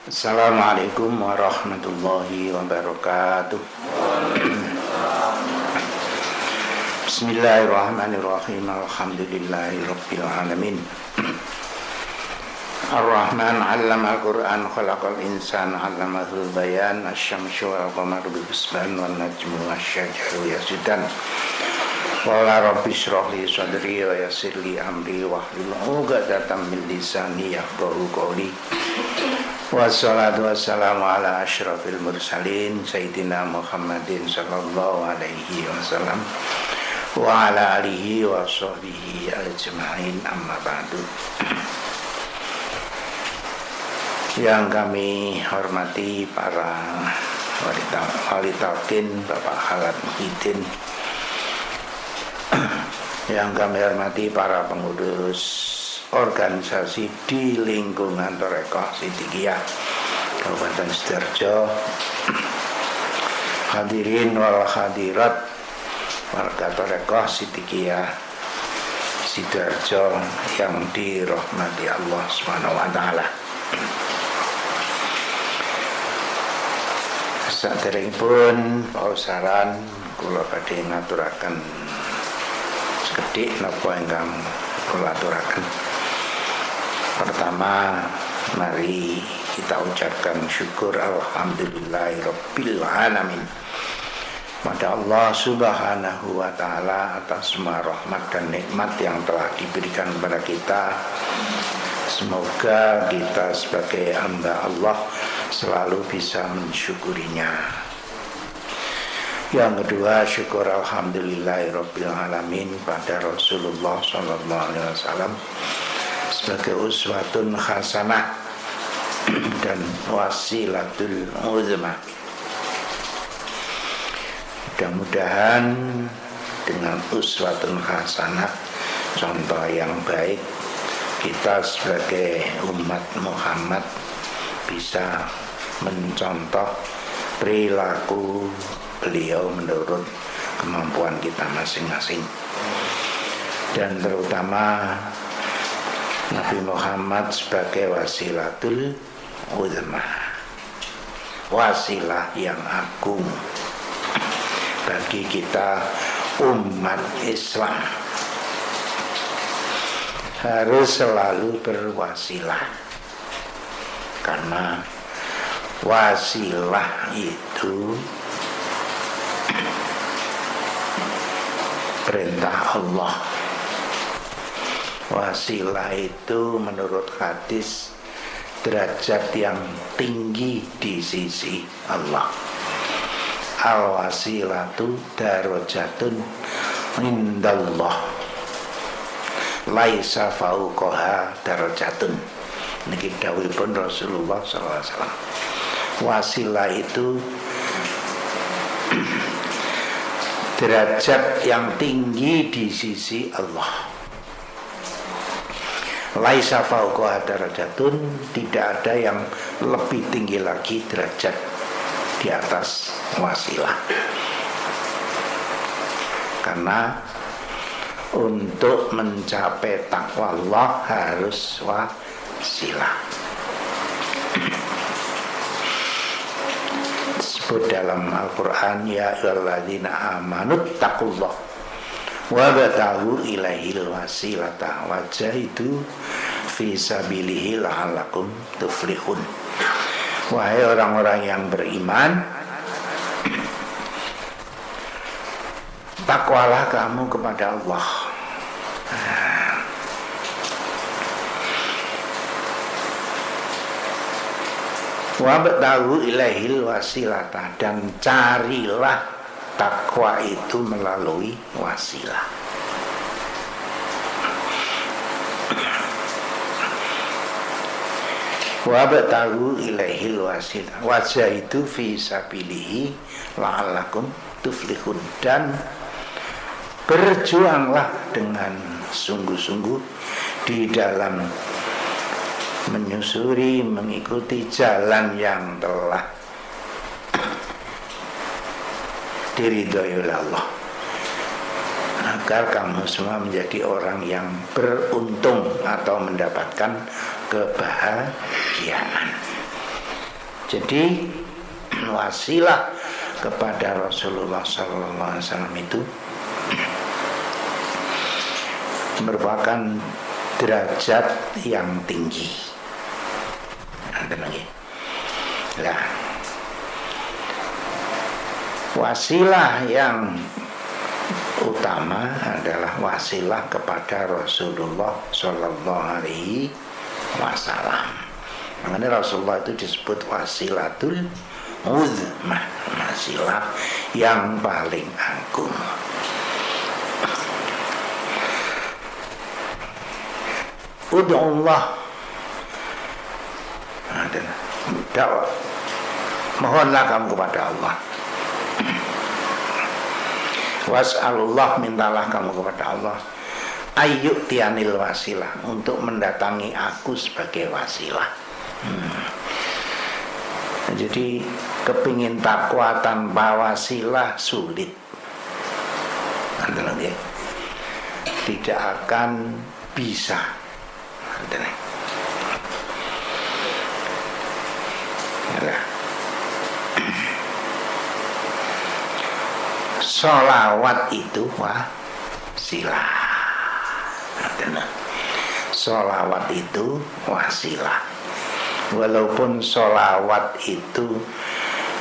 Assalamualaikum warahmatullahi wabarakatuh. Bismillahirrahmanirrahim. Alhamdulillahi rabbil alamin. Ar-Rahman 'allama al-Qur'an, khalaqal insana 'allamahul bayan. Asy-syamsu wal qamaru bi-husban wan najmu wasy-syajaru yasjudan. Qala rabbi shrah li sadri wa yassir li amri wahlul 'uqdatam min lisani yafqahu qawli. Wassalatu wassalamu ala asyrafil mursalin Sayyidina Muhammadin sallallahu alaihi wasallam wa ala alihi wa sahbihi ajma'in, amma ba'du. Yang kami hormati para wali talqin, Bapak Khalad Muhyiddin, yang kami hormati para pengurus organisasi di lingkungan Thoraiqah Siddiqiyah Kabupaten Sidoarjo, hadirin wal hadirat warga Thoraiqah Siddiqiyah Sidoarjo yang dirahmati Allah Subhanahu wa taala. Saderengipun pausaran kula badhe ngaturaken sekedhik napa ingkang kula aturaken. Pertama, mari kita ucapkan syukur alhamdulillahirabbil alamin pada Allah Subhanahu wa taala atas semua rahmat dan nikmat yang telah diberikan kepada kita. Semoga kita sebagai hamba Allah selalu bisa mensyukurinya. Yang kedua, syukur alhamdulillahirabbil alamin pada Rasulullah sallallahu alaihi wasallam sebagai uswatun hasanah dan wasilatul uzma. Mudah-mudahan dengan uswatun hasanah, contoh yang baik, kita sebagai umat Muhammad bisa mencontoh perilaku beliau menurut kemampuan kita masing-masing. Dan terutama Nabi Muhammad sebagai wasilatul uzma, wasilah yang agung bagi kita umat Islam, harus selalu berwasilah, karena wasilah itu perintah Allah. Wasilah itu menurut hadis derajat yang tinggi di sisi Allah. Al-wasilatu darajatun indallah, laisa fauqaha darajatun. Niki dawuhipun Rasulullah sallallahu alaihi wasallam. Wasilah itu derajat yang tinggi di sisi Allah. Laisa fauqaha darajatun, tidak ada yang lebih tinggi lagi derajat di atas wasilah. Karena untuk mencapai takwa Allah harus wasilah. Disebut dalam Al-Quran, ya ayyuhalladzina amanu taqullah wabtaghu ilaihil wasilata wajahidu fi sabilihi la'allakum tuflihun. Wahai orang-orang yang beriman, takwalah kamu kepada Allah. Wabtaghu ilaihil wasilata, dan carilah takwa itu melalui wasilah. Wabtaghu ilaihil wasilah wajahidu fi sabilihi la'allakum tuflihun, dan berjuanglah dengan sungguh-sungguh di dalam menyusuri, mengikuti jalan yang telah diridhoi oleh Allah, agar kamu semua menjadi orang yang beruntung atau mendapatkan kebahagiaan. Jadi wasilah kepada Rasulullah SAW itu merupakan derajat yang tinggi. Ada lagi. Nah, wasilah yang utama adalah wasilah kepada Rasulullah Sallallahu Alaihi Wasallam. Makanya Rasulullah itu disebut wasilatul uzmah, wasilah yang paling agung. Ud'ullah, dakwah, mohonlah kamu kepada Allah. Was'alullah, mintalah kamu kepada Allah. Ayyu'tianil wasilah, untuk mendatangi aku sebagai wasilah. Jadi kepingin takwa tanpa wasilah sulit. Ya, tidak akan bisa. Sholawat itu wasilah. Sholawat itu wasilah. Walaupun sholawat itu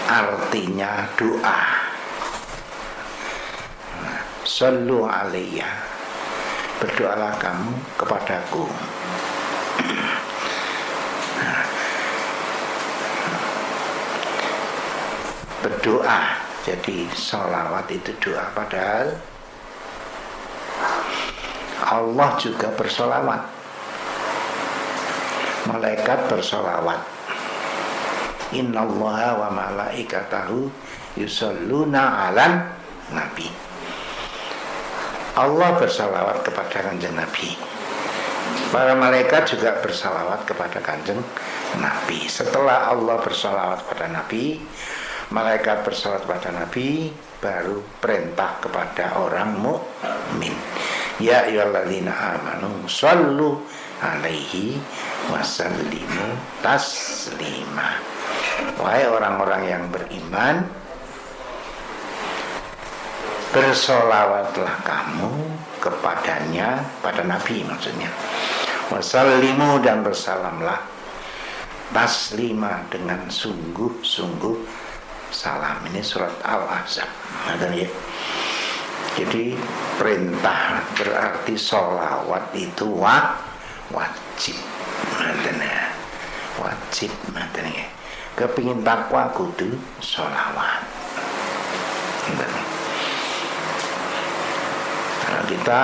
artinya doa. Shollu alaiya, berdoalah kamu kepadaku. Berdoa, jadi sholawat itu doa. Padahal Allah juga bersolawat, malaikat bersolawat. Innallaha wa malaikatahu yusholluna 'alan nabi. Allah bersolawat kepada kanjeng Nabi. Para malaikat juga bersolawat kepada kanjeng Nabi. Setelah Allah bersolawat kepada Nabi, malaikat bersolawat kepada Nabi, baru perintah kepada orang mukmin. Ya ayyuhalladzina amanu shallu alaihi wasallimu taslima. Wahai orang-orang yang beriman, bersolawatlah kamu kepadanya, pada Nabi maksudnya. Wasallimu, dan bersalamlah. Taslima, dengan sungguh-sungguh salam. Ini surat Al-Ahzab. Ya. Jadi perintah berarti sholawat itu wajib. Wajib. Kepingin takwa kudu sholawat. Kalau kita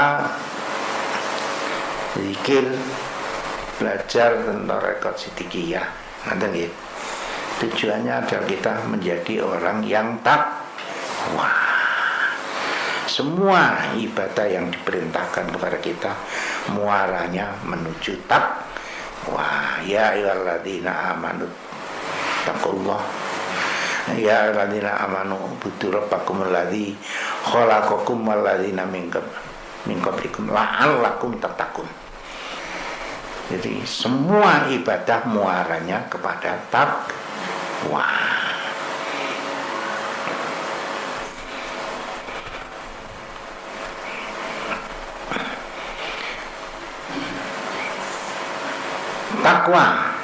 zikir, belajar tentang rekod sidikiyah, tujuannya adalah kita menjadi orang yang takwa. Semua ibadah yang diperintahkan kepada kita muaranya menuju takwa. Ya ayyuhalladzina amanu taqullah, ya ayyuhalladzina amanu ubudu rabbakum alladzi khalaqakum walladzina min qablikum la'allakum tattaqun. Jadi semua ibadah muaranya kepada takwa. Takwa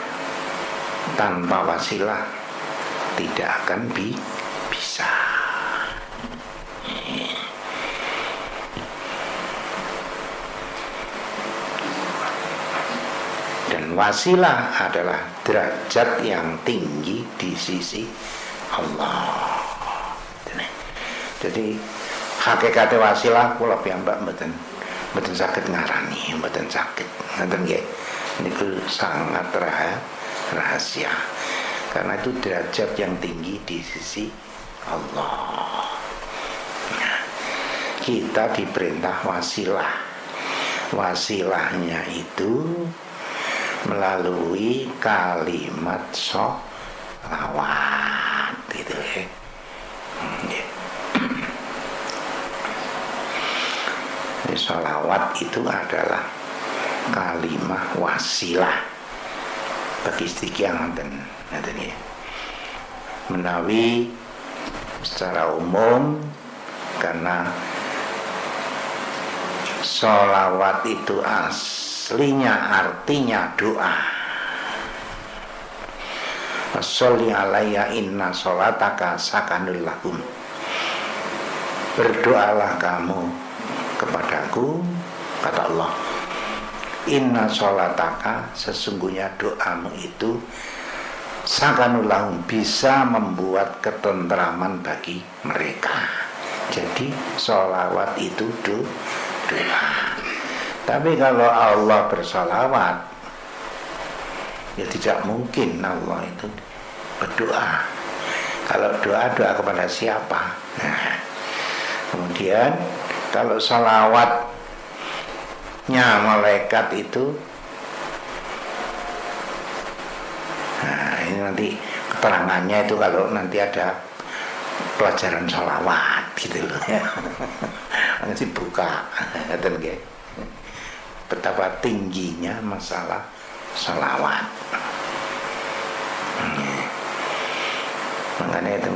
tanpa wasilah tidak akan bisa. Dan wasilah adalah derajat yang tinggi di sisi Allah. Jadi hakikat wasilah kula piyambak mboten saged ngarani, mboten saged. Ngoten nggih. Niku sangat rahasia. Karena itu derajat yang tinggi di sisi Allah. Nah, kita diperintah wasilah. Wasilahnya itu melalui kalimat sholawat, gitu ya. Sholawat itu adalah kalimah wasilah bagi sedikit yang ya. menawi secara umum karena sholawat itu aslinya artinya doa. Sholli alayya inna sholataka sakanul lahum. Berdoalah kamu kepadaku, kata Allah, inna sholataka, sesungguhnya doamu itu sakanul lahum, bisa membuat ketentraman bagi mereka. Jadi sholawat itu doa. Tapi kalau Allah bersolawat, ya tidak mungkin Allah itu berdoa. Kalau doa kepada siapa? Nah, kemudian kalau sholawatnya malaikat itu, nah ini nanti keterangannya itu kalau nanti ada pelajaran sholawat gitu loh ya. Nanti buka betapa tingginya masalah sholawat. Makanya itu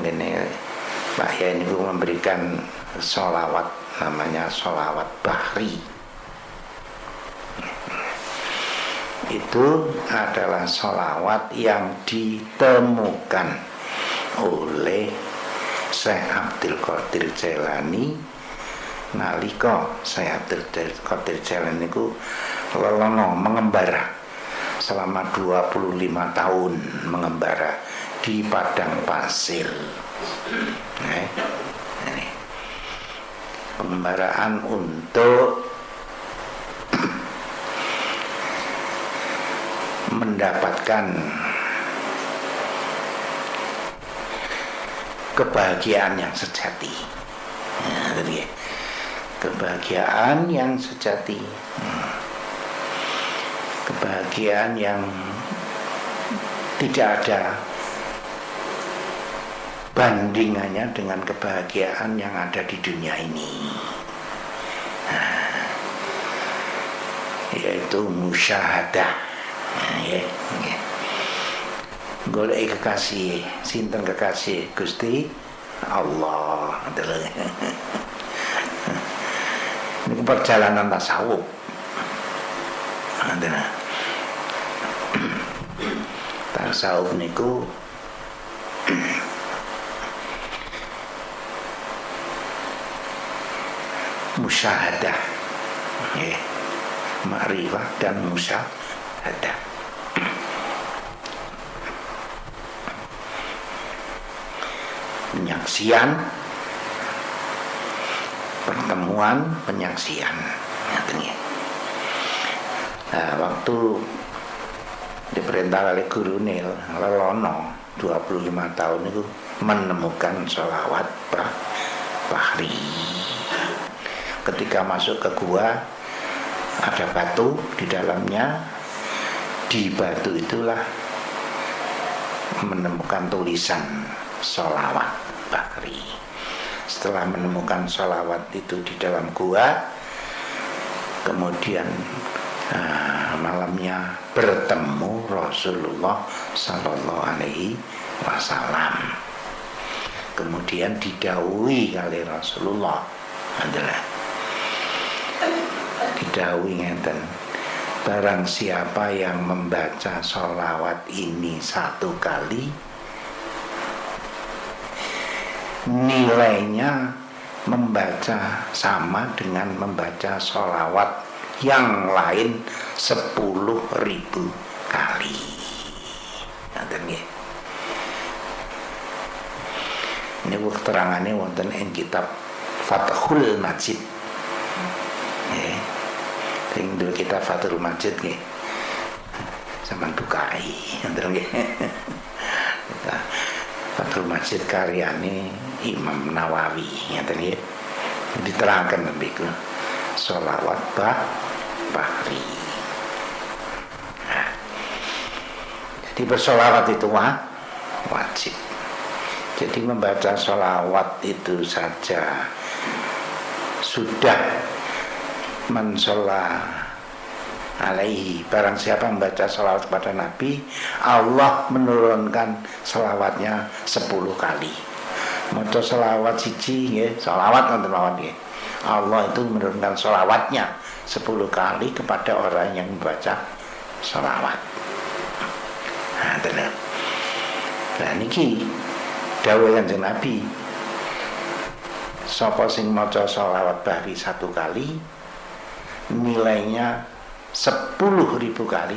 Pak Yai ini memberikan sholawat, namanya sholawat bahri. Itu adalah sholawat yang ditemukan oleh Syekh Abdul Qadir Jailani nalika Syekh Abdul Qadir Jailani itu lelono mengembara selama 25 tahun, mengembara di padang pasir. Ini pengembaraan untuk mendapatkan kebahagiaan yang sejati. Kebahagiaan yang sejati, kebahagiaan yang tidak ada bandingannya dengan kebahagiaan yang ada di dunia ini, yaitu musyahadah. Golek kekasih, sinten kekasih Gusti Allah. Ini perjalanan tasawuf. Tasawuf niku musyahadah, ma'rifah dan musyahadah. Penyaksian, pertemuan, penyaksian. Nah, waktu diperintah oleh guru Nil lelono 25 tahun itu menemukan sholawat bahri. Ketika masuk ke gua ada batu di dalamnya, di batu itulah menemukan tulisan sholawat bahri. Setelah menemukan sholawat itu di dalam gua, kemudian malamnya bertemu Rasulullah Sallallahu Alaihi Wasallam. Kemudian didhawuhi oleh Rasulullah adalah didhawuhi ngeten, barang siapa yang membaca sholawat ini 1 kali, nilainya membaca sama dengan membaca sholawat yang lain 10.000 kali. Ini keterangannya wonten ing kitab Fathul Majid. Ing dulu kita Fathul Majid nggih. Sampeyan bukai, ngoten nggih. Fathul Majid karyane Imam Nawawi, ngoten nggih. Diterangkan niku sholawat bahri. Nah, jadi bersolawat itu wajib. Jadi membaca sholawat itu saja sudah alaihi, barang siapa membaca salawat kepada Nabi, Allah menurunkan salawatnya 10 kali. Maca salawat siji nggih, salawat wonten mawon nggih. Allah itu menurunkan salawatnya 10 kali kepada orang yang membaca salawat. Nah, tenan. Nah niki dawuh Kanjeng Nabi, sapa sing maca selawat bahri 1 kali nilainya 10.000 kali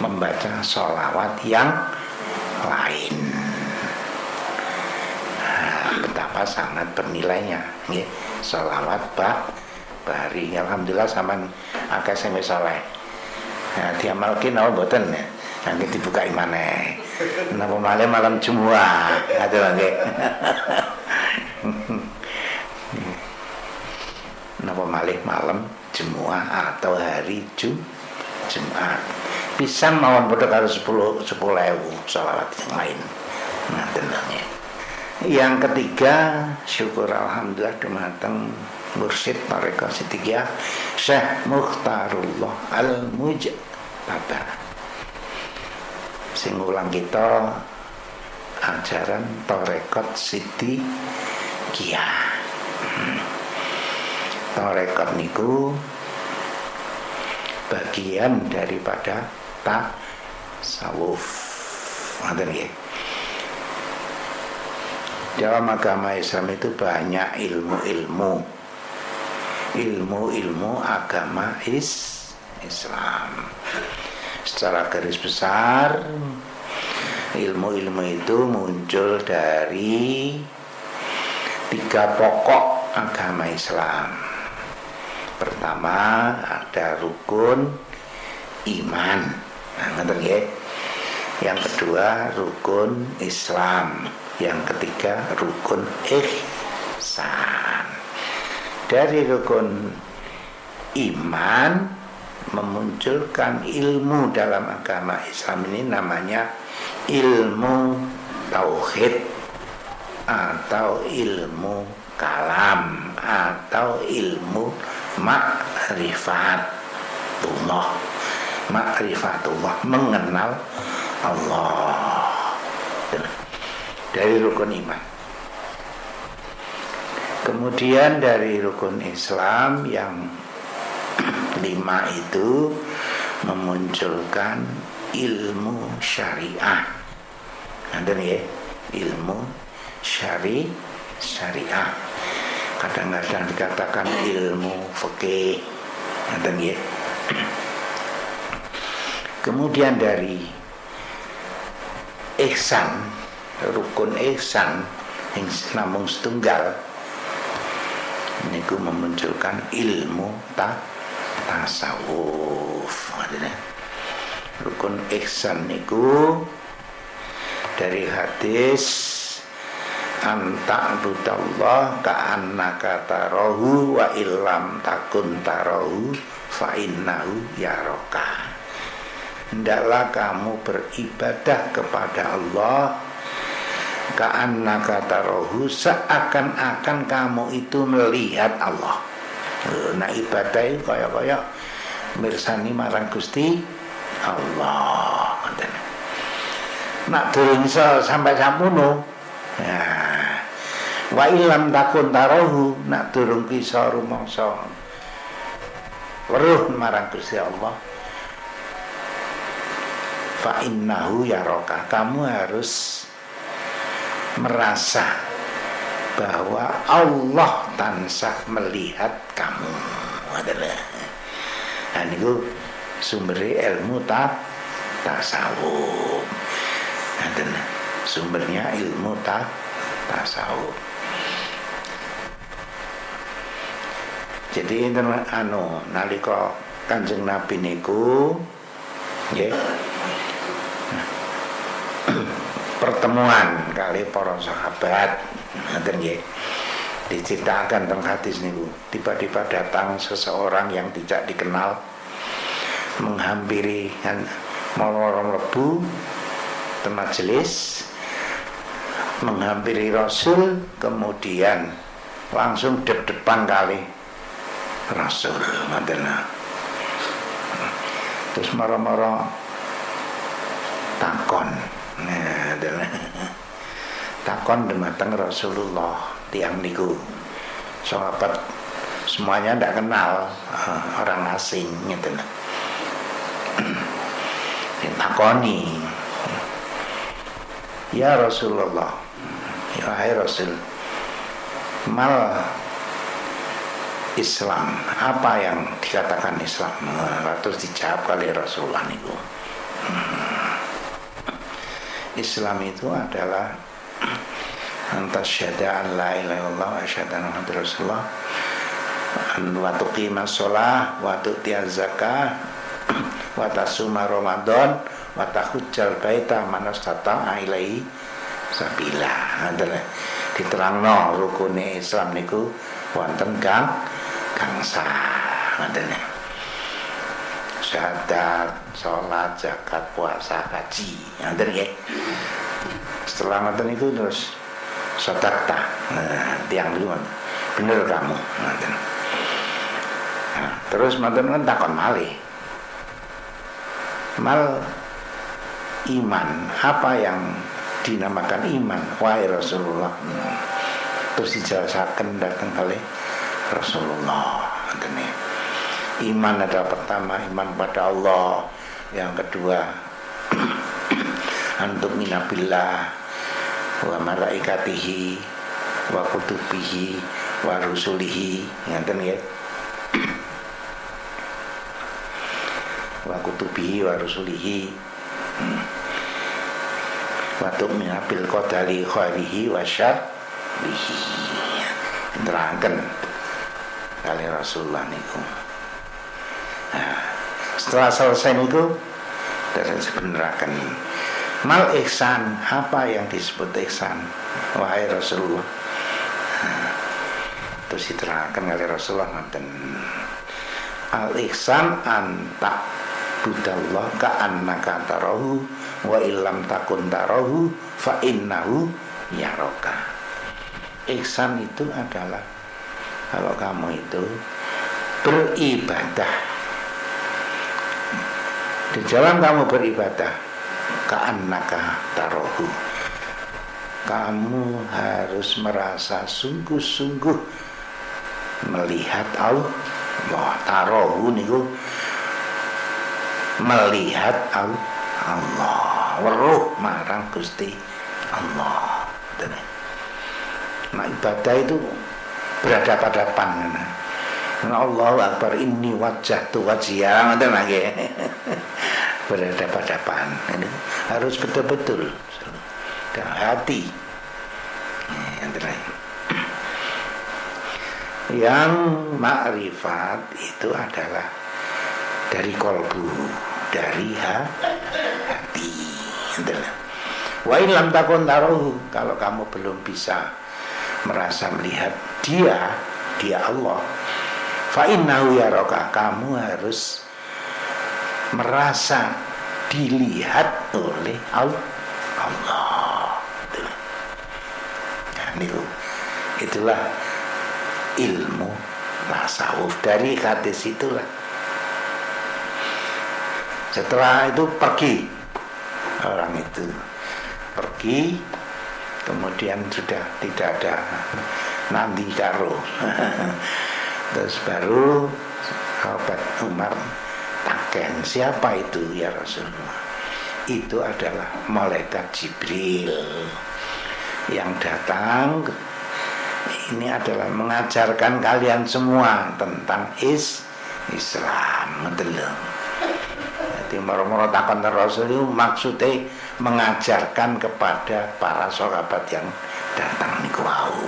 membaca selawat yang lain. Nah, betapa sangat bernilainya nggih selawat bahri. Alhamdulillah sampean akeh sing wis saleh. Nah diamalke napa mboten ya? Nanti dibukai maneh. Napa malih malam Jumat. Ngaten nggih. Napa malih malam Jumat atau hari Jumat. Pisan mawon padha karo 10.000 selawat yang lain. Ngaten nggih. Yang ketiga, syukur alhamdulillah dumateng mursyid Tarekat Siddiqiyah Syekh Mukhtarullah Al-Mujtaba. Sing ulang kita ajaran Tarekat Siddiqiyah. Tarekat niku bagian daripada tasawuf. Ngoten nggih. Dalam agama Islam itu banyak ilmu agama Islam. Secara garis besar, ilmu-ilmu itu muncul dari 3 pokok agama Islam. Pertama ada rukun iman. Nah, ngerti nggih? Yang kedua rukun Islam. Yang ketiga rukun ihsan. Dari rukun iman memunculkan ilmu dalam agama Islam ini namanya ilmu tauhid atau ilmu kalam atau ilmu ma'rifatullah, mengenal Allah. Dari rukun iman. Kemudian dari rukun Islam yang 5 itu memunculkan ilmu syariah. Ada nih ilmu syariah. Kadang-kadang dikatakan ilmu fikih. Ada nih. Kemudian dari ihsan, rukun ihsan yang namung setunggal niku memunculkan ilmu tasawuf. Rukun ihsan niku dari hadis anta'budallah ka'annaka tarahu wa illam takun tarahu fa innahu yaraka. Hendaklah kamu beribadah kepada Allah ka'annaka tarahu, seakan-akan kamu itu melihat Allah. Nah ibadah itu kaya-kaya mirsani marang Gusti Allah. Nak durung iso sampai sampono. Nah, wa illam takun tarahu, nak durung bisa rumangsa weruh marang Gusti Allah. Fa innahu yaraka, kamu harus merasa bahwa Allah tansah melihat kamu. Adalah nah niku sumbere ilmu tasawuf. Adalah sumbernya ilmu tasawuf. Jadi nalika Kanjeng Nabi niku nggih pertemuan kali para sahabat, ngoten nggih. Diceritakan tentang hadis niku, tiba-tiba datang seseorang yang tidak dikenal menghampiri mlebu ke majelis, menghampiri Rasul, kemudian langsung depan kali Rasul. Terus mara-mara takon. Nah, adalah takon dumateng Rasulullah tiang niku. Sahabat semuanya ndak kenal, orang asing ngeten. Takoni, ya Rasulullah, ya hai Rasul, mal Islam, apa yang dikatakan Islam? Terus dijawab oleh Rasulullah niku. Islam itu adalah antas syahada an la ilaha illallah wa asyhadu anna muhammadar rasulullah wa tuqimas shalah wa tu'tiyaz zakah wa tasuma ramadan wa tahujjal baita man istata'a ilaihi sabila. Adalah diterangno rukune Islam niku wonten gangsa. Adalah syahadat, sholat, zakat, puasa, haji. Adalah ya. Setelah ngoten itu terus sedekah. Tiang dulu bener kamu. Terus ngoten kan takon malih. Mal iman, apa yang dinamakan iman? Wahai Rasulullah. Terus dijelasaken datang kali Rasulullah. Iman adalah pertama iman pada Allah, yang kedua antum minabillah wa malaikatihi wa kutubihi wa rusulihi, ngaten ya. Wa kutubihi wa rusulihi wa tu'minu bil qadari khairihi wa syarrihi. Terangkan kali Rasulullah niku. Nah, setelah selesai niku terus beneraken mal ihsan, apa yang disebut ihsan wahai Rasulullah? Nah, terus diterangkan oleh Rasulullah ngoten. Al ihsan anta budallah ka annaka tarahu wa illam takun tarahu fa innahu yaraka. Ihsan itu adalah kalau kamu itu beribadah, di dalam kamu beribadah, ka'annaka tarohu, kamu harus merasa sungguh-sungguh melihat Allah. Tarohu niku melihat Allah, weruh marang Gusti Allah. Nah, ibadah itu berhadapan-hadapan. Allahu Akbar, inni wajjahtu wajhiya, ngoten nggih. Berhadapan-hadapan. Ini harus betul-betul dalam hati. Yang makrifat itu adalah dari kolbu, dari hati. Wa in lam takun tarahu, kalau kamu belum bisa merasa melihat dia Allah, fa innahu yaraka, kamu harus merasa dilihat oleh Allah. Nah, itulah ilmu tasawuf. Dari hadis itulah, setelah itu pergi, orang itu pergi, kemudian sudah tidak ada nanti karo. Terus baru sahabat Umar taken, siapa itu ya Rasulullah? Itu adalah malaikat Jibril yang datang. Ini adalah mengajarkan kalian semua tentang Islam. Jadi moro-moro takon Rasul itu maksudnya mengajarkan kepada para sahabat yang datang niku wau.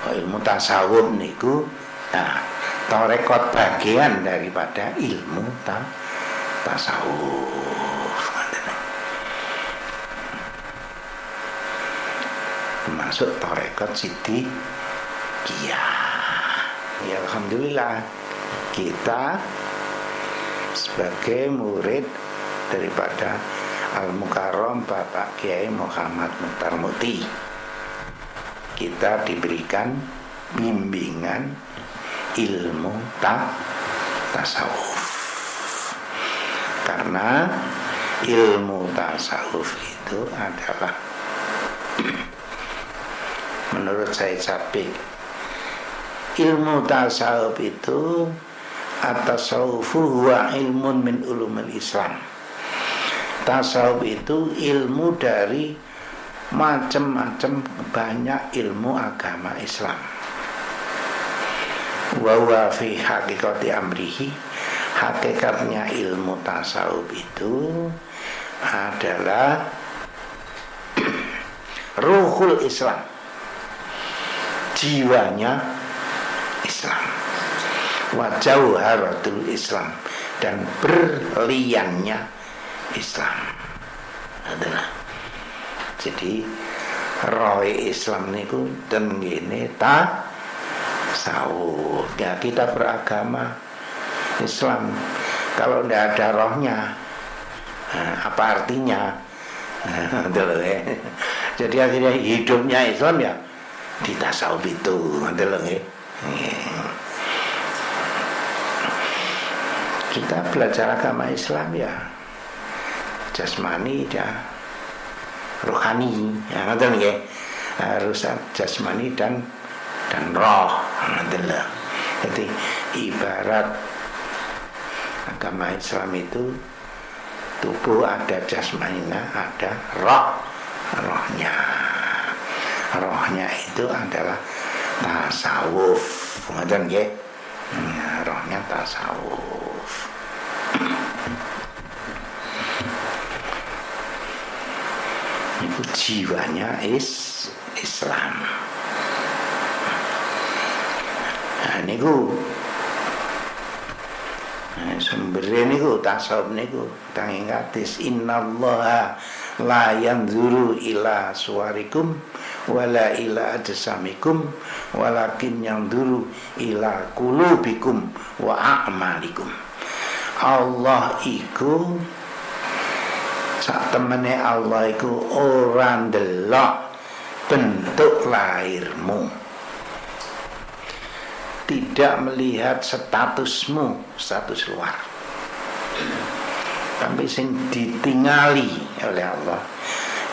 Ilmu tasawuf niku, nah, tarekot bagian daripada ilmu tasawuf. Termasuk tarekot Siddiqiyah. Ya alhamdulillah, kita sebagai murid daripada Al Mukarram Bapak Kiai Muhammad Mukhtar Muti, kita diberikan bimbingan ilmu tasawuf. Karena ilmu tasawuf itu adalah menurut Said Sabiq, ilmu tasawuf itu at-tasawufu huwa ilmun min ulumil Islam. Tasawuf itu ilmu dari macam-macam banyak ilmu agama Islam. Wa huwa fi haqiqati amrihi, hakikatnya ilmu tasawuf itu adalah ruhul Islam, jiwanya Islam, wa jauharatul Islam, dan berliannya Islam adalah. Jadi roh Islam niku ten ngene tasawuf. Ya, kita beragama Islam kalau tidak ada rohnya, apa artinya? Jadi akhirnya hidupnya Islam ya di tasawuf itu. Kita belajar agama Islam ya jasmani ya rohani, ya harus jasmani dan roh. Jadi ibarat agama Islam itu tubuh ada jasmaninya, ada rohnya. Rohnya itu adalah tasawuf, rohnya tasawuf. Itu jiwanya Islam. Nah, niku sumbernya niku tasawuf niku tanging katis innallaha la yanzuru ila suwarikum wala ila ajsamikum walakin yanzuru ila qulubikum wa a'malikum. Allah iku sak temene Allah iku ora ndelok bentuk lahirmu, tidak melihat statusmu, status luar, tapi sing ditingali oleh Allah,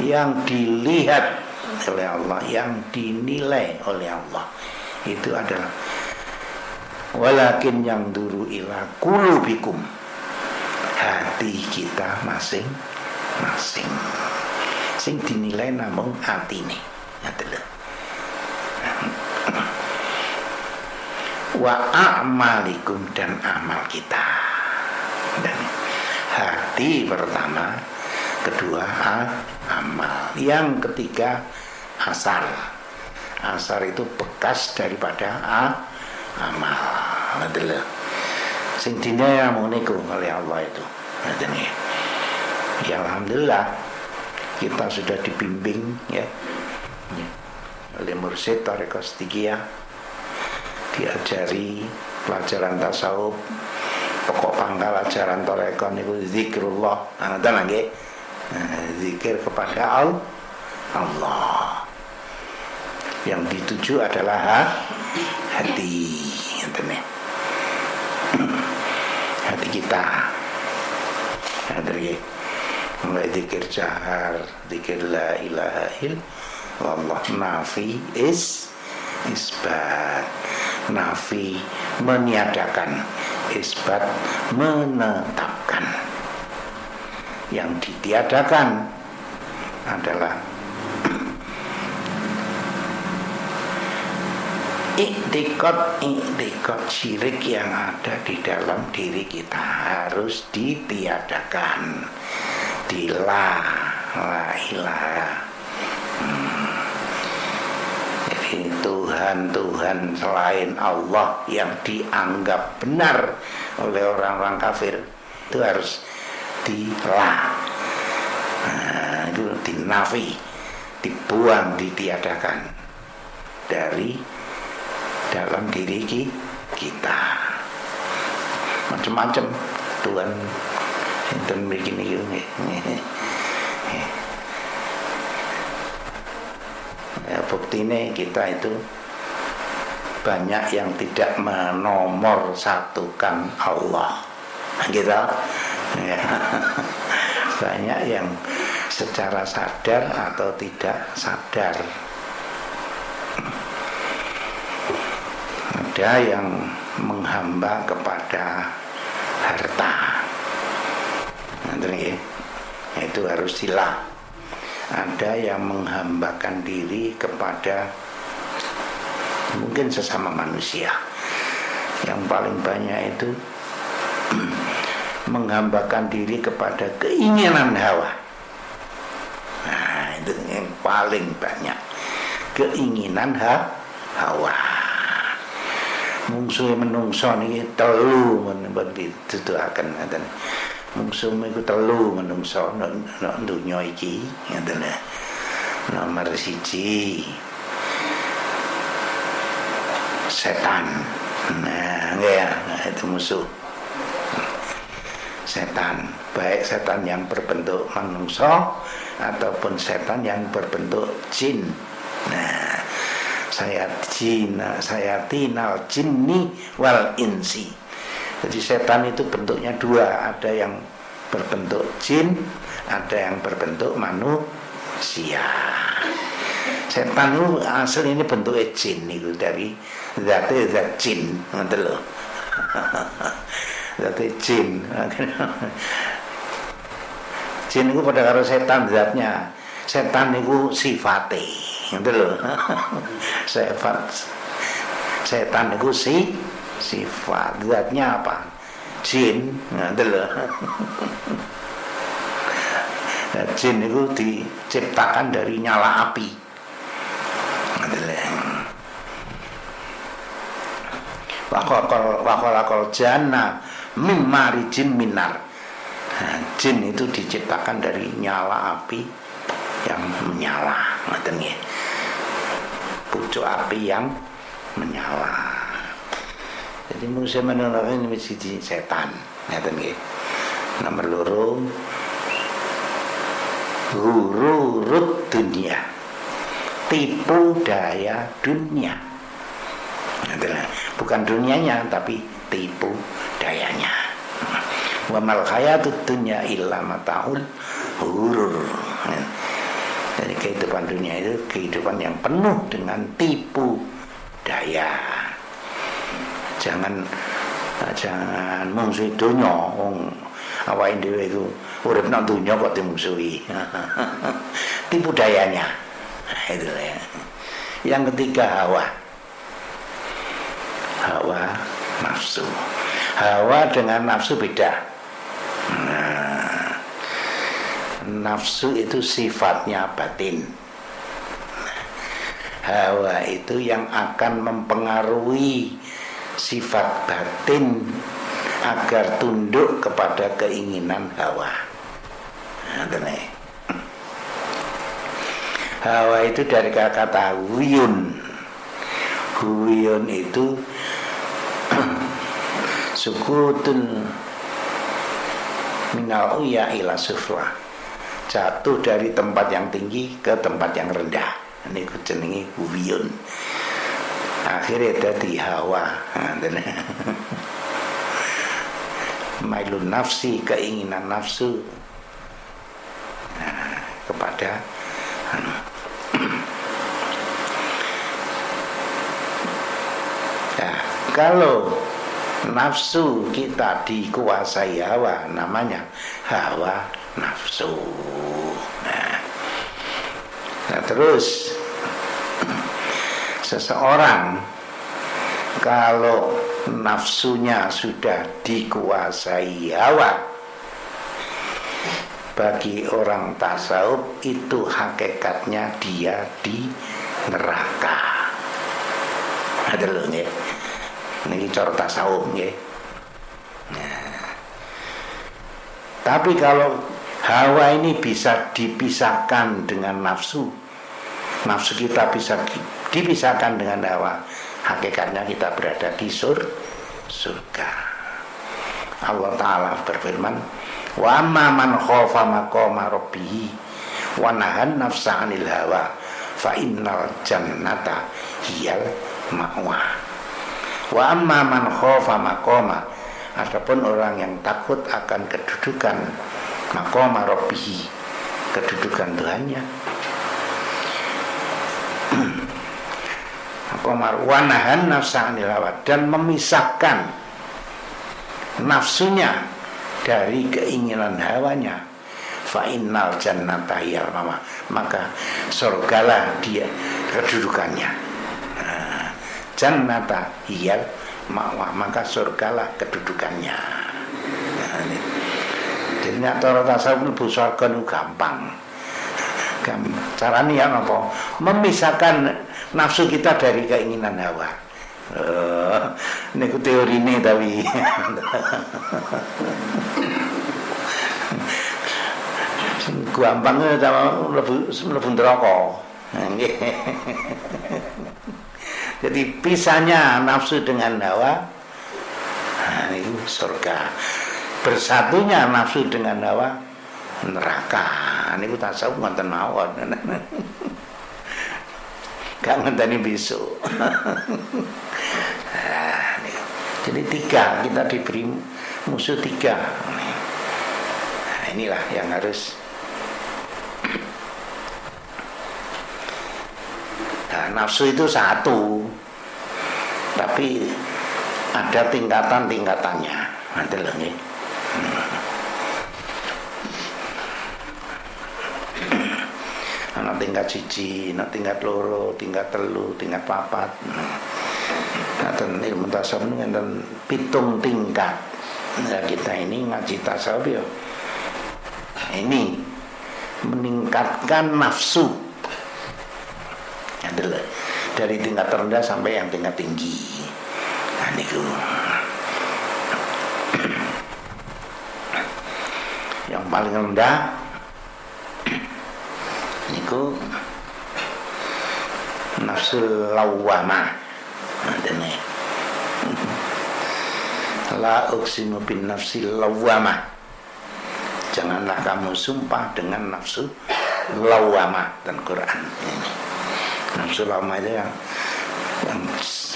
yang dilihat oleh Allah, yang dinilai oleh Allah, itu adalah walakin yang duru ila qulubikum, hati kita masing-masing, sing dinilai namung atine adalah wa a'malikum, dan amal kita. Dan hati pertama, kedua amal, yang ketiga asar. Asar itu bekas daripada amal adalah sing dinilai niku oleh Allah itu. Ya alhamdulillah kita sudah dibimbing ya oleh mursyid Thariqah Siddiqiyah, diajari pelajaran tasawuf. Pokok pangkal ajaran Thariqah niku zikrullah. Ngoten nggih. Zikir kepada Allah. Yang dituju adalah hati, hati kita. Dari mulai zikir jahar, zikir la ilaha illallah, nafi isbat, nafi meniadakan, isbat menetapkan. Yang ditiadakan adalah iktikad syirik yang ada di dalam diri kita harus ditiadakan. La ilaha. Jadi Tuhan selain Allah yang dianggap benar oleh orang-orang kafir itu harus itu dinafi, dibuang, ditiadakan dari dalam diri kita. Macam-macam Tuhan enten begini ya, Buktine kita itu banyak yang tidak menomor satukan Allah, gitu ya. Banyak yang secara sadar atau tidak sadar. Ada yang menghamba kepada harta, itu harus sila. Ada yang menghambakan diri kepada mungkin sesama manusia. Yang paling banyak itu menghambakan diri kepada keinginan hawa. Nah, itu yang paling banyak, keinginan hawa. Mungsuhe menungso niki telu men dituduhaken ngoten. Mungsuhe iku telu menungso nek donya iki ngoten. Nomor 1 setan. Nah, ya, itu musuh. Setan, baik setan yang berbentuk manusia ataupun setan yang berbentuk jin. Nah, sayatinal jinni wal insi. Jadi setan itu bentuknya dua, ada yang berbentuk jin, ada yang berbentuk manusia. Setan itu asli ini bentuknya jin itu, dari zat jin, ngoten lho. Zat jin. Jin itu pada karo setan zatnya. Setan itu sifate, ngoten lho. Setan itu sifat, zatnya apa? Jin, ngoten lho. Nah, jin itu diciptakan dari nyala api. Wakol jana mimarijin minar. Nah, jin itu diciptakan dari nyala api yang menyala, ngoten nggih. Pucuk api yang menyala. Jadi manusia menolak ini siji setan, ngoten nggih. Nomor 2 hururut dunia, tipu daya dunia. Bukan dunianya tapi tipu dayanya. Wa mal hayatud dunya illa mataul hurur. Jadi kehidupan dunia itu kehidupan yang penuh dengan tipu daya. Jangan mungsuhi dunya, wong awake dhewe itu urip nang dunya kok dimungsuhi. Tipu dayanya. Nah, itu ya. Yang ketiga hawa nafsu. Hawa dengan nafsu beda. Nah, nafsu itu sifatnya batin. Hawa itu yang akan mempengaruhi sifat batin agar tunduk kepada keinginan hawa. Nah, hawa itu dari kata huyun. Huyun itu sukutun minal uya ila sufla, jatuh dari tempat yang tinggi ke tempat yang rendah. Ini jenenge huyun. Akhirnya dadi hawa. Mailun nafsi, keinginan nafsu kepada kalau nafsu kita dikuasai hawa, namanya hawa nafsu. Nah terus seseorang kalau nafsunya sudah dikuasai hawa, bagi orang tasawuf itu hakikatnya dia di neraka. Ada loh nggih. Niki cara tasawuf nggih. Nah. Tapi kalau hawa ini bisa dipisahkan dengan nafsu, nafsu kita bisa dipisahkan dengan hawa, hakikatnya kita berada di surga. Allah Ta'ala berfirman, wa amma man khafa maqama rabbih wa nahan nafsa 'anil hawa fa innal jannata hiyal ma'wa. Wa amma man khafa maqama, adapun orang yang takut akan kedudukan maqama rabbih, kedudukan Tuhannya, maqama wa nahan nafsa 'anil hawa, dan memisahkan nafsunya dari keinginan hawanya, fa innal jannata hiyal ma'wa, maka surgalah dia kedudukannya. Jannata hiyal ma'wa, maka surgalah kedudukannya. Nah, ini. Jadi nek cara tasawuf mlebu surga itu gampang. Caranya ya apa? Memisahkan nafsu kita dari keinginan hawa. Ini teori ini tapi gampangnya sama mlebu neraka. Jadi pisahnya nafsu dengan hawa, nah, itu surga. Bersatunya nafsu dengan hawa, neraka. Ini ku tasawuf ngoten mawon. Gak ngenteni besok. Nah, jadi 3, kita diberi musuh 3. Nah, inilah yang harus. Nah, nafsu itu satu, tapi ada tingkatan-tingkatannya. Nanti lagi. Ana tingkat 1, ana tingkat 2, tingkat 3, tingkat 4. Nah, ilmu tasawuf ini dan 7 tingkat. Nah, kita ini ngaji tasawuf ya. Ini meningkatkan nafsu. Adalah dari tingkat terendah sampai yang tingkat tinggi. Nah, niku. Yang paling rendah niku nafsu lawwamah. Nah, dene. La uqsimu bin nafsi lawwamah. Janganlah kamu sumpah dengan nafsu lawwamah, dan Quran ini. Nafsu lawwamah itu yang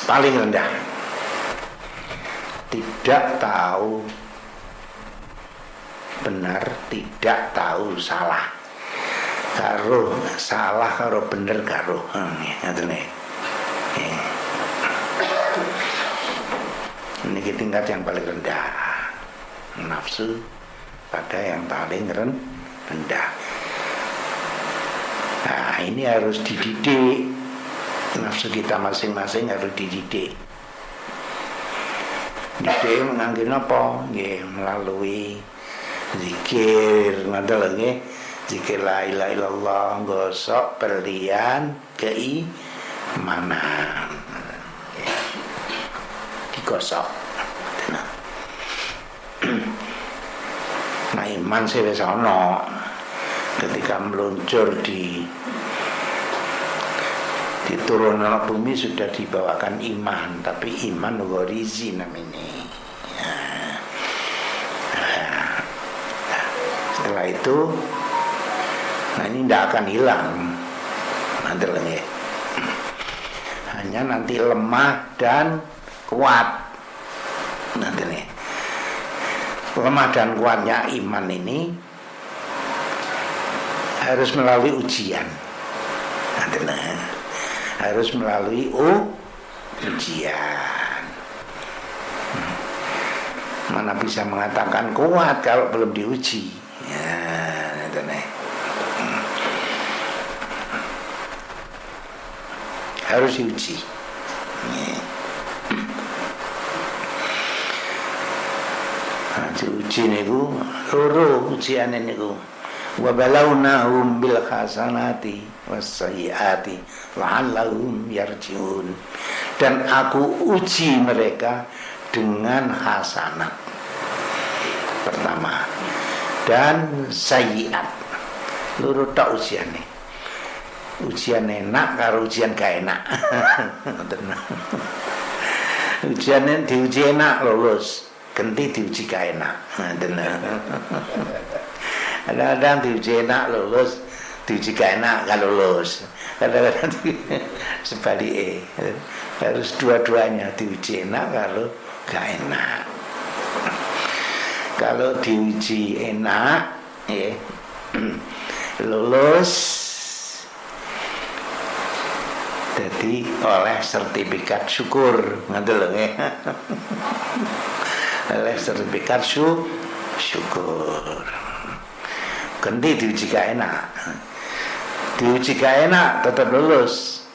paling rendah. Tidak tahu benar, tidak tahu salah. Karo salah karo bener karo. Ngatene. Ini tingkat yang paling rendah. Nafsu pada yang paling rendah. Nah, ini harus dididik. Nafsu kita masing-masing harus dididik. Didik ngangge napa? Nggih, melalui zikir, ngoten nggih. Zikir la ilaha illallah, gosok perlian keimanan. Digosok. Nah, iman sih wis ana. Ketika meluncur diturunkan bumi sudah dibawakan iman, tapi iman ghorizi namanya. Setelah itu, nah ini tidak akan hilang, nanti lagi. Hanya nanti lemah dan kuat. Nanti nih, lemah dan kuatnya iman ini harus melalui ujian. Nanti nih, harus melalui ujian. Mana bisa mengatakan kuat kalau belum diuji? Ya, nanti nih. Harus diuji. Nah, diuji niku loro ujiane niku. Wa balawnahum bil hasanati was sayyiati la'allahum yarji'un. Dan aku uji mereka dengan hasanat pertama dan sayyiat. Loro tok ujiane. Ujian enak karo ujian gak enak. Ujian diuji enak lulus, ganti diuji gak enak. Kadang-kadang diuji enak lulus, diuji gak enak gak lulus. Kadang-kadang sebaliknya harus dua-duanya, diuji enak kalau gak enak. Kalau diuji enak ya lulus, jadi oleh sertifikat syukur, ngerti lho ya. Oleh sertifikat syukur. Ganti diuji gak enak, diuji gak enak tetap lulus,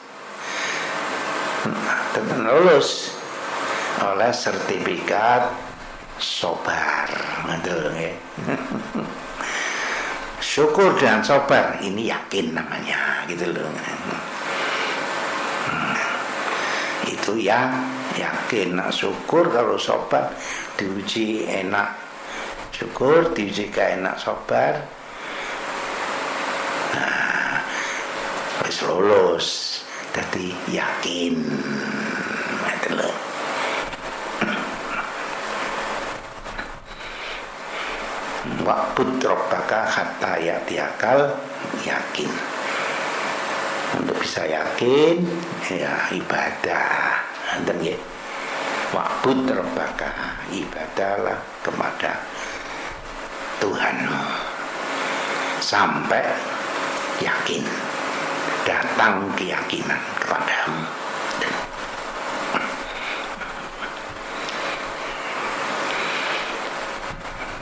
oleh sertifikat sabar, ngerti lho ya. Syukur dan sabar ini yakin namanya, gitu loh. Itu yang yakin. Nah, syukur kalau sabar, diuji enak syukur, diuji gak enak sabar, nah wis lulus, jadi yakin, gitu loh. Wa'bud rabbaka hatta ya'tiyakal yakin. Untuk bisa yakin ya ibadah. Dan ya wa'bud rabbaka, ibadahlah kepada Tuhanmu sampai yakin, datang keyakinan kepadamu.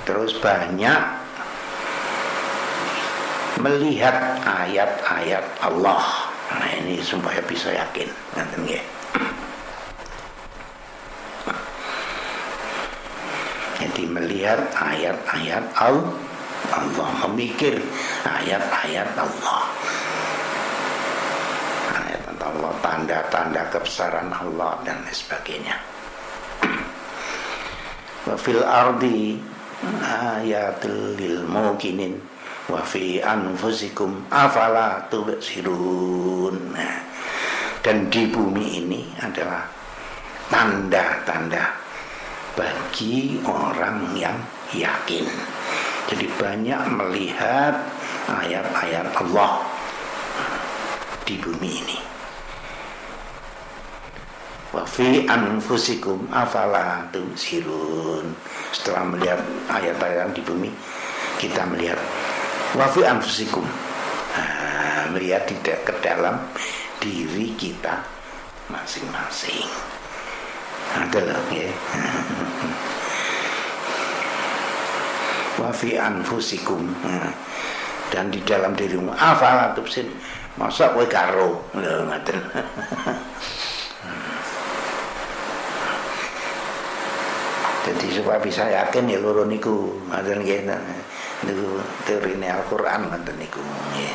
Terus banyak melihat ayat-ayat Allah. Nah ini supaya bisa yakin, nanti ya. Jadi melihat ayat-ayat Allah, memikir ayat-ayat Allah, ayat Allah, tanda-tanda kebesaran Allah dan lain sebagainya. Wa fil ardi ayatul lil muqinin wa fi anfusikum afala tubsirun. Nah, dan di bumi ini adalah tanda-tanda bagi orang yang yakin. Jadi banyak melihat ayat-ayat Allah di bumi ini. Wa fi anfusikum afala tubsirun. Setelah melihat ayat-ayat di bumi, kita melihat wa fi anfusikum, melihat ke dalam diri kita masing-masing. Adalah ya. Wa fi anfusikum, dan di dalam dirimu afala tubsirun. Masa kowe karo lho ngaten. Jadi supaya bisa yakin ya loro niku, ngoten nggih. Niku teorine Al-Qur'an ngoten niku nggih.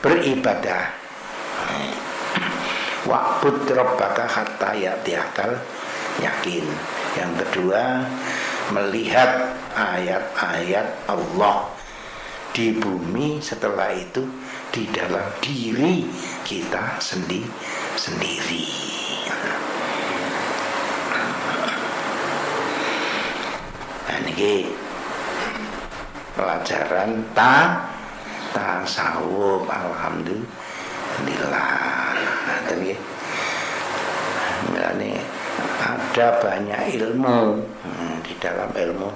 Beribadah. Wa'bud rabbaka hatta ya'tiyakal yakin. Yang kedua, melihat ayat-ayat Allah di bumi, setelah itu di dalam diri kita sendiri. Ini pelajaran tasawuf, alhamdulillah. Ini ada banyak ilmu di dalam ilmu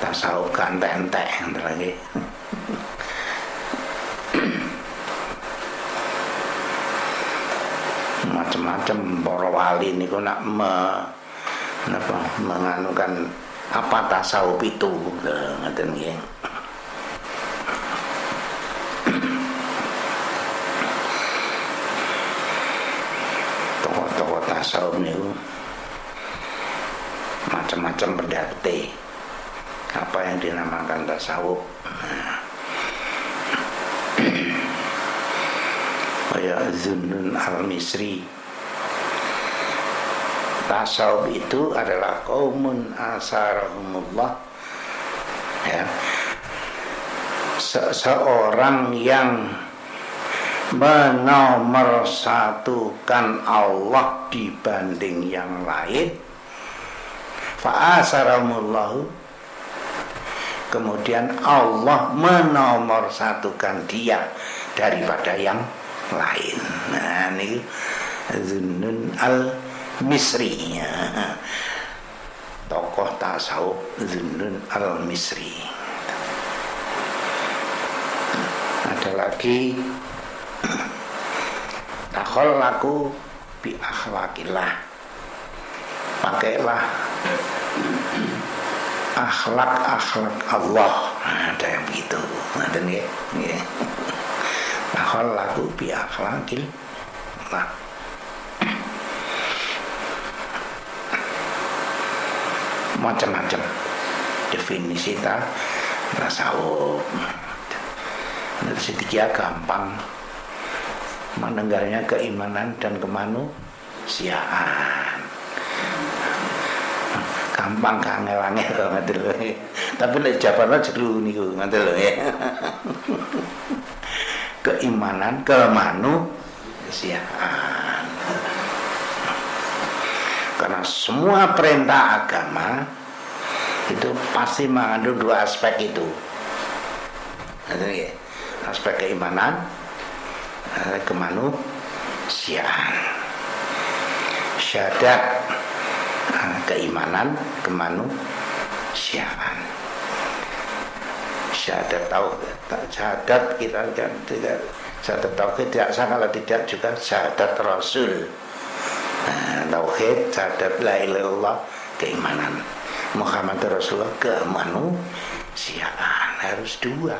tasawuf kan entek lagi. Macam-macam para wali niku nak menganukan apa tasawuf itu, ngoten nggih. Tokoh-tokoh tasawuf niku macam-macam pendapat apa yang dinamakan tasawuf. Kayak Zunnun al-Misri, tasawuf itu adalah qaumun asarahumullah, ya, seseorang yang menomorsatukan Allah dibanding yang lain. Fa asarahumullahu, kemudian Allah menomorsatukan dia daripada yang lain. Nah ini Zunnun al-Misri, tokoh tasawuf Zunnun al-Misri. Ada lagi takhallaku bi akhlaqillah, pakailah akhlak Allah. Ada yang begitu, ada nih. Takhallaku bi akhlaqillah. Macam-macam definisi tasawuf. Sedikit gampang menenggalnya keimanan dan kemanusiaan. Gampang kangel-angel ngoten lho. Tapi nek jawabannya jero niku ngoten lho ya. Keimanan, kemanusiaan. Karena semua perintah agama itu pasti mengandung dua aspek itu. Aspek keimanan, kemanusiaan. Syahadat, keimanan, kemanusiaan. Syahadat tauhid, syahadat kita tidak syahadat tauhid tidak sah kalau tidak juga syahadat Rasul. Tauhid, syahadat la ilaha illallah, keimanan. Muhammad Rasulullah, kemanusiaan. Harus dua,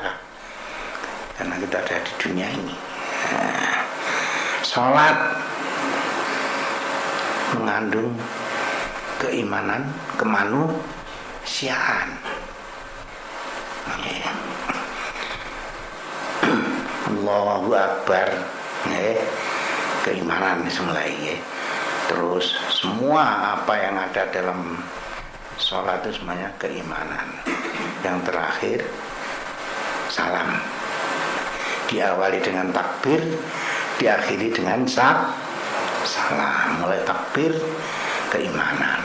karena kita ada di dunia ini. Salat mengandung keimanan, kemanusiaan. Allahu Akbar, keimanan semulai. Terus semua apa yang ada dalam sholat itu semuanya keimanan. Yang terakhir salam, diawali dengan takbir, diakhiri dengan salam. Mulai takbir keimanan,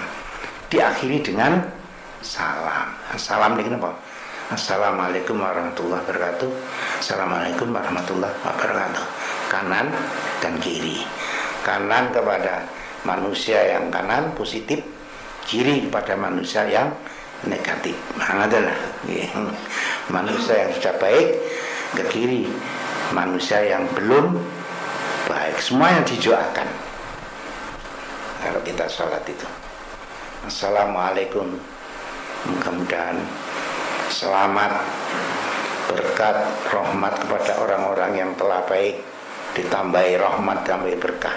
diakhiri dengan salam. Salam ini apa? Assalamualaikum warahmatullahi wabarakatuh. Assalamualaikum warahmatullahi wabarakatuh. Kanan dan kiri. Kanan kepada manusia yang kanan positif, kiri kepada manusia yang negatif. Adalah manusia yang sudah baik ke kiri, manusia yang belum baik. Semuanya didoakan kalau kita sholat itu. Assalamualaikum, mudah-mudahan selamat, berkat, rahmat kepada orang-orang yang telah baik, ditambahi rahmat, ditambahi berkah.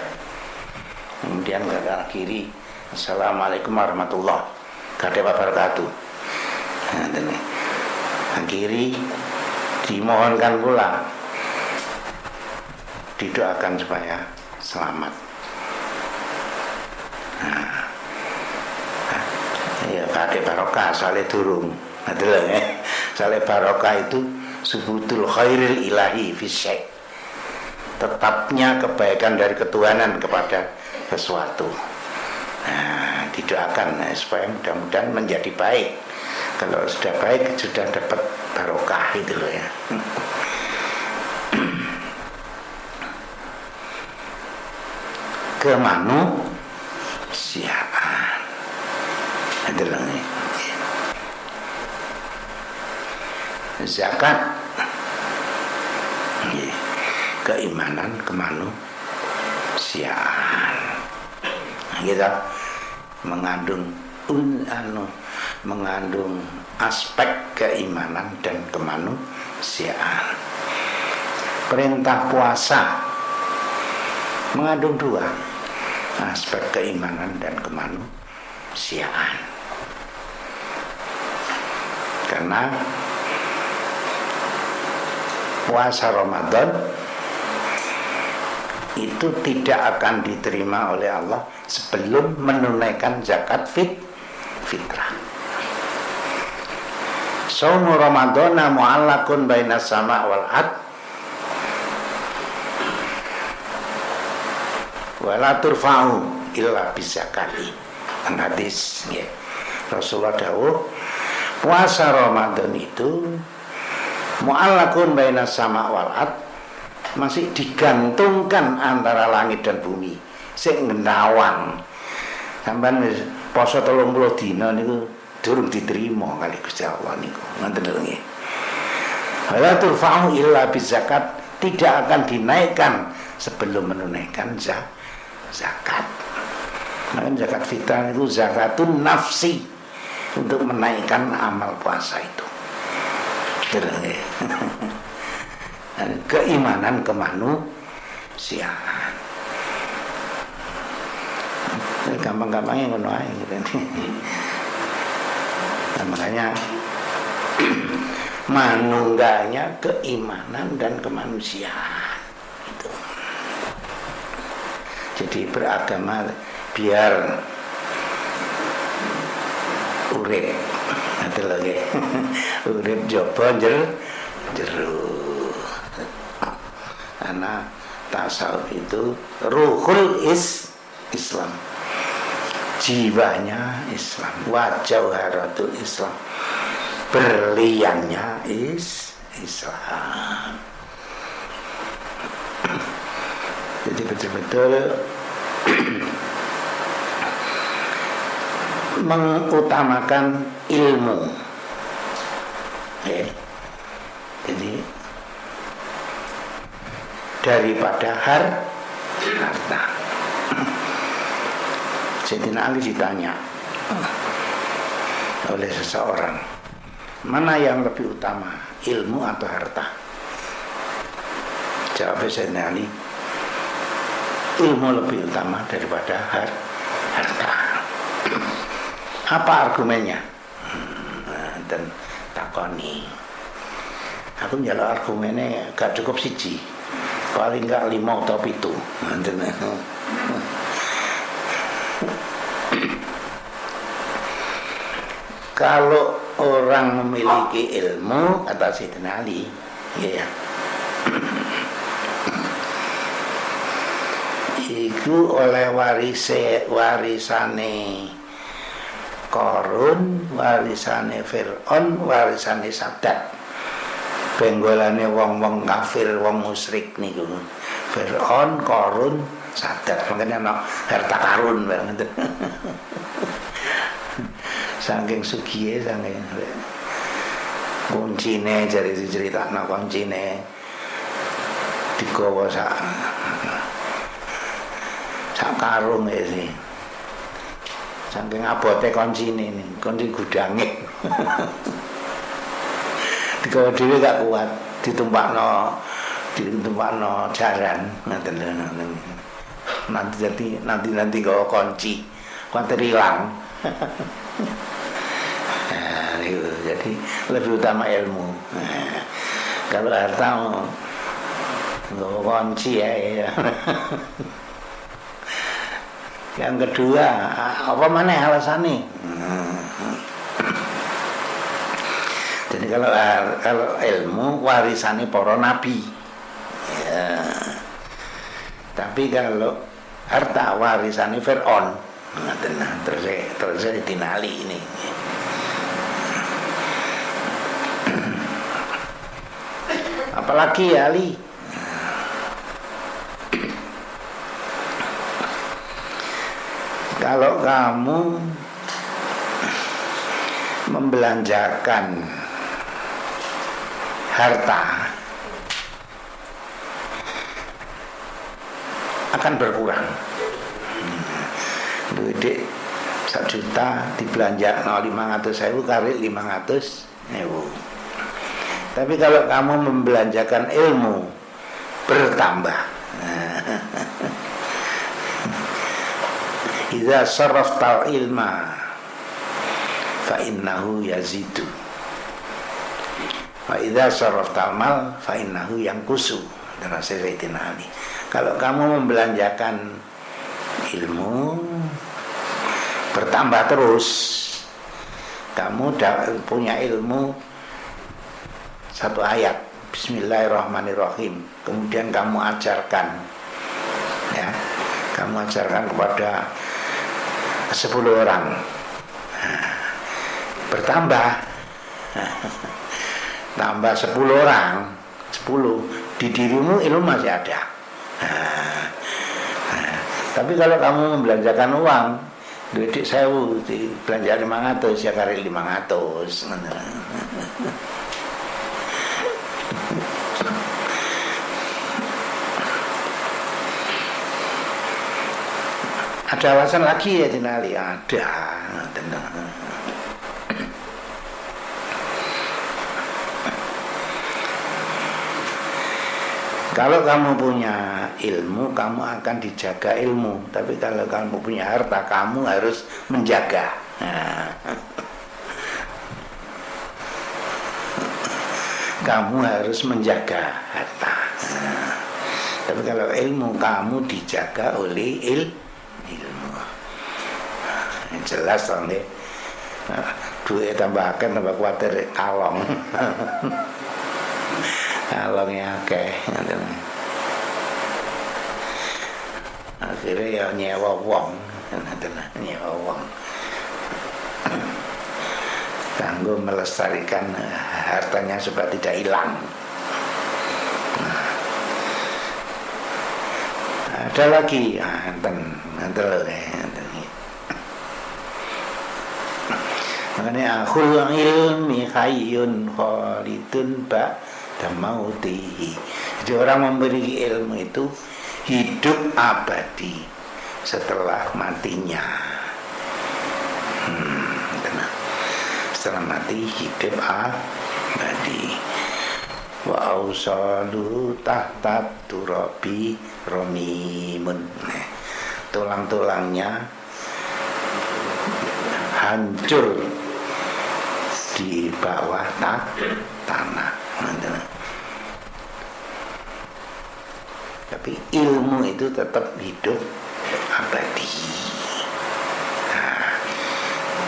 Kemudian ke arah kiri, assalamualaikum warahmatullahi wabarakatuh. Nah, kiri dimohonkan pula, didoakan supaya selamat. Ya kakek barokah saleh durung. Adalah saleh barokah itu subutul khairil ilahi fisyai, tetapnya kebaikan dari ketuhanan kepada sesuatu. Nah, didoakan supaya mudah-mudahan menjadi baik. Kalau sudah baik sudah dapat barokah itu loh ya. Kemanusiaan adalah zakat, keimanan, kemanusiaan. Kita mengandung aspek keimanan dan kemanusiaan. Perintah puasa mengandung dua aspek keimanan dan kemanusiaan. Karena puasa Ramadan itu tidak akan diterima oleh Allah sebelum menunaikan zakat fitrah. Shaumu Ramadana mu'allaqun bainas sama' wal ard wa la turfa'u illa bizakati. Hadis ya. Rasulullah dawuh, puasa Ramadan itu mu'allakun baina sama wal ard, masih digantungkan antara langit dan bumi, sing ngendawang. Sampeyan wis poso 30 dina niku durung diterima kali Gusti Allah niku. Ngoten lho nggih. Wala turfa'u illa bizakat, tidak akan dinaikkan sebelum menunaikan zakat. Maka zakat fitrah itu zakatun nafsi, untuk menaikkan amal puasa itu. Keimanan kemanusiaan. Gampang-gampangnya ngono ae gitu. Nah, makanya manungganya keimanan dan kemanusiaan itu. Jadi beragama biar urip. Nanti lagi urip jopo jero. Karena tasawuf itu ruhul Islam, jiwanya Islam, wajawharatul Islam, berliannya Islam. Jadi betul-betul mengutamakan ilmu. Jadi daripada harta. Sayyidina Ali ditanya oleh seseorang, mana yang lebih utama, ilmu atau harta? Jawab Sayyidina Ali, ilmu lebih utama daripada harta. Apa argumennya? Dan takoni. Aku njaluk argumennya gak cukup siji, paling gak 5 atau 7. Kalau orang memiliki ilmu, kata Sayyidina Ali, ya, iku oleh warisane Qarun, warisane Fir'aun, warisane Sadat. Benggolane wong-wong kafir, wong musyrik niku. Fir'aun, Qarun, Sadat. Makanya ana harta karun banget. Saking sugihe, saking kuncine jare diceritakno kuncine digawa sak karung iki. Saking abote kuncine ini, kunci gudange. Digawa dhewe gak kuat, ditumpakno jaran ngoten lho. Nanti gawa kunci, kuwatir ilang. Jadi lebih utama ilmu. Kalau harta nggak kunci ya. Yang kedua, apa mana alasannya? Jadi kalau ilmu warisannya para nabi. Ya. Tapi kalau harta warisannya Fir'aun. Nah, terus ditinali ini. Apalagi ya Ali, kalau kamu membelanjakan harta akan berkurang. Duit 1 juta dibelanja 500.000 kali 500.000. Tapi kalau kamu membelanjakan ilmu, bertambah. Idza sarraftal ilma fa innahu yazidu. Wa idza sarraftal mal fa innahu yanqusu. Terasa Sayyidina Ali. Kalau kamu membelanjakan ilmu, bertambah terus. Kamu punya ilmu 1 ayat, Bismillahirrahmanirrahim, kemudian kamu ajarkan, ya, kamu ajarkan kepada 10 orang, bertambah tambah 10 orang, 10 di dirimu ilmu masih ada. Tapi kalau kamu membelanjakan uang, duit 1.000 belanja 500 ya kali 500. Ada alasan lagi ya Tinali? Ada. Kalau kamu punya ilmu, kamu akan dijaga ilmu. Tapi kalau kamu punya harta, kamu harus menjaga. Kamu harus menjaga harta. Tapi kalau ilmu, kamu dijaga oleh ilmu. Jelas dong deh. Duit tambahkan tambah kuatir kalong. Kalongnya akeh. Akhirnya ya nyewa wong. Nyewa wong. Kanggo melestarikan hartanya supaya tidak hilang. Ada lagi, makanya akhul ilmi hayyun khalidun ba'da mautihi. Jadi orang memberi ilmu itu hidup abadi setelah matinya. Setelah mati hidup abadi. Wa ausalu tahta turabi romimun. Tulang-tulangnya hancur di bawah tanah. Tapi ilmu itu tetap hidup abadi.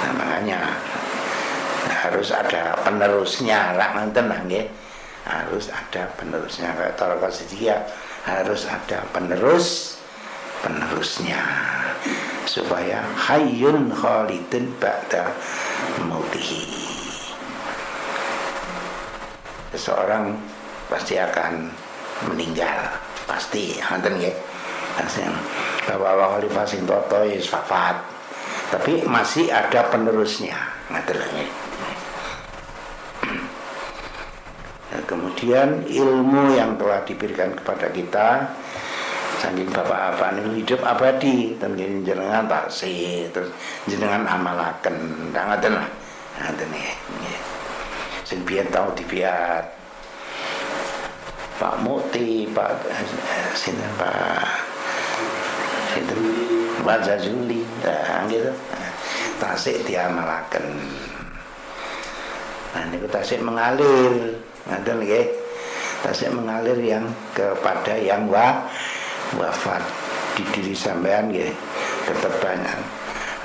Nah makanya harus ada penerusnya lah, tenang ya. Harus ada penerusnya. Kayak Thariqah Siddiqiyah harus ada penerusnya supaya hayyun khalidun ba'da mautihi. Seseorang pasti akan meninggal, pasti, ngoten nggih. Bapak Khalifah sing toto wis wafat, tapi masih ada penerusnya, ngoten nggih. Kemudian ilmu yang telah diberikan kepada kita saking Bapak Afan itu hidup abadi, dan jenengan taksih, terus jenengan amalaken, ngoten lah, ngoten nggih. Sing biyen tau dibiat Pak Mukti, Pak sinten Pak Zazuli, gitu. Tasik diamalaken. Nah niku tasik mengalir, ngoten nggih. Tasik mengalir yang kepada yang wafat di diri sampean nggih. Tetap banyak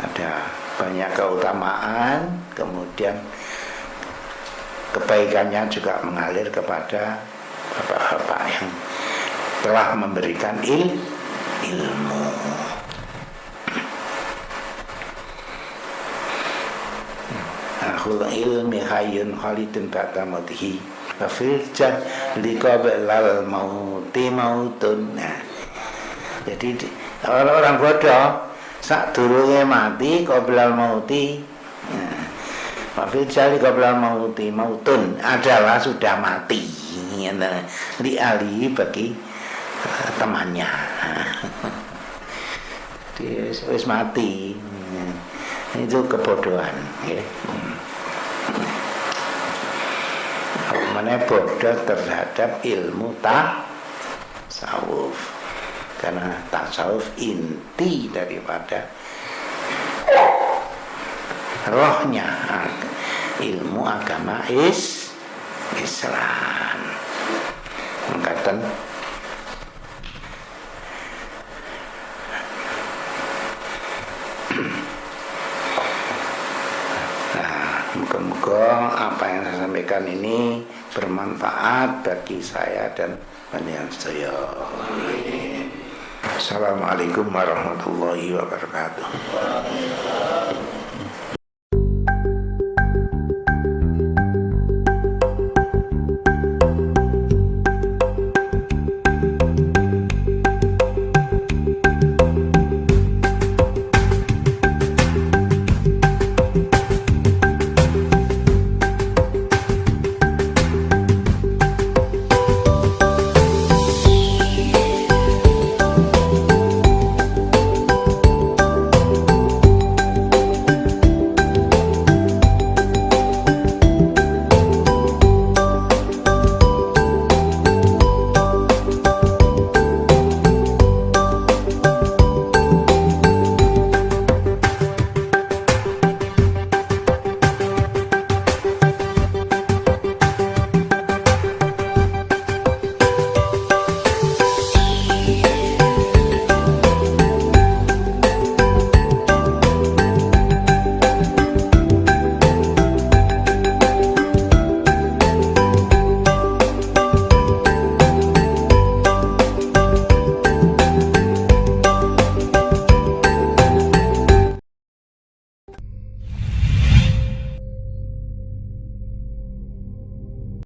ada banyak keutamaan, kemudian kebaikannya juga mengalir kepada bapak-bapak yang telah memberikan ilmu. Akhul ilmi hayyun khalidun ba'da mautihi wa fil jahli qablal mauti mautun. Nah, jadi orang bodoh sadurunge mati qablal mauti. Wafil jali qabla mauti mautun adalah sudah mati. Li ali bagi temannya. Dia wis mati. Itu kebodohan, ya. Mana bodoh terhadap ilmu tasawuf. Karena tasawuf inti daripada rohnya ilmu agama Islam. Mengatakan moga-moga apa yang saya sampaikan ini bermanfaat bagi saya dan panjenengan sedaya. Assalamualaikum warahmatullahi wabarakatuh.